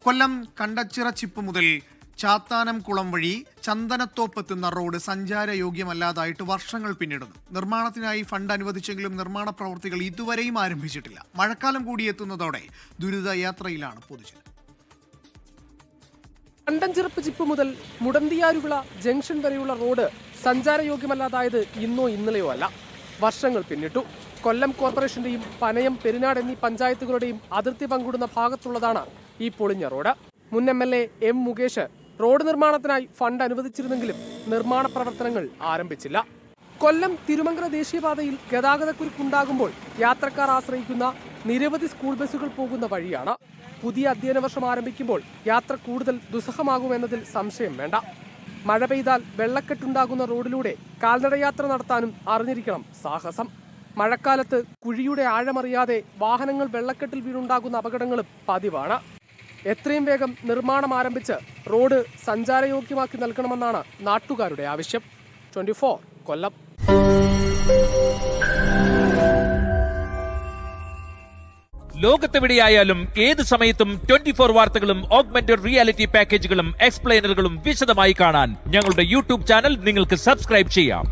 കൊല്ലം കണ്ടച്ചിറച്ചിപ്പ് മുതൽ ചാത്താനം കുളം വഴി ചന്ദനത്തോപ്പെത്തുന്ന റോഡ് സഞ്ചാരയോഗ്യമല്ലാതായിട്ട് വർഷങ്ങൾ പിന്നിടുന്നു. നിർമ്മാണത്തിനായി ഫണ്ട് അനുവദിച്ചെങ്കിലും നിർമ്മാണ പ്രവൃത്തികൾ ഇതുവരെയും ആരംഭിച്ചിട്ടില്ല. മഴക്കാലം കൂടിയെത്തുന്നതോടെ ദുരിതയാത്രയിലാണ് പൊതുജനം. കണ്ടഞ്ചിറപ്പ് ചിപ്പ് മുതൽ മുടന്തിയാരുവിള ജംഗ്ഷൻ വരെയുള്ള റോഡ് സഞ്ചാരയോഗ്യമല്ലാതായത് ഇന്നോ ഇന്നലെയോ അല്ല, വർഷങ്ങൾ പിന്നിട്ടു. കൊല്ലം കോർപ്പറേഷന്റെയും പനയം, പെരിനാട് എന്നീ പഞ്ചായത്തുകളുടെയും അതിർത്തി പങ്കിടുന്ന ഭാഗത്തുള്ളതാണ് ഈ പൊളിഞ്ഞ റോഡ്. മുൻ MLA M. മുകേഷ് റോഡ് നിർമ്മാണത്തിനായി ഫണ്ട് അനുവദിച്ചിരുന്നെങ്കിലും നിർമ്മാണ പ്രവർത്തനങ്ങൾ ആരംഭിച്ചില്ല. കൊല്ലം തിരുമംഗല ദേശീയപാതയിൽ ഗതാഗതക്കുരുക്കുണ്ടാകുമ്പോൾ യാത്രക്കാർ ആശ്രയിക്കുന്ന നിരവധി സ്കൂൾ ബസ്സുകൾ പോകുന്ന വഴിയാണ്. പുതിയ അധ്യയന വർഷം ആരംഭിക്കുമ്പോൾ യാത്ര കൂടുതൽ ദുസ്സഹമാകുമെന്നതിൽ സംശയം വേണ്ട. മഴ പെയ്താൽ വെള്ളക്കെട്ടുണ്ടാകുന്ന റോഡിലൂടെ കാൽനടയാത്ര നടത്താനും അറിഞ്ഞിരിക്കണം സാഹസം. മഴക്കാലത്ത് കുഴിയുടെ ആഴമറിയാതെ വാഹനങ്ങൾ വെള്ളക്കെട്ടിൽ വീണുണ്ടാകുന്ന അപകടങ്ങളും പതിവാണ്. എത്രയും വേഗം നിർമ്മാണം ആരംഭിച്ച് റോഡ് സഞ്ചാരയോഗ്യമാക്കി നൽകണമെന്നാണ് നാട്ടുകാരുടെ ആവശ്യം. 24 കൊല്ലം. ലോകത്തെവിടെയായാലും ഏത് സമയത്തും 24 വാർത്തകളും ഓഗ്മെന്റഡ് റിയാലിറ്റി പാക്കേജുകളും എക്സ്പ്ലെയിനറുകളും വിശദമായി കാണാൻ ഞങ്ങളുടെ യൂട്യൂബ് ചാനൽ നിങ്ങൾക്ക് സബ്സ്ക്രൈബ് ചെയ്യാം.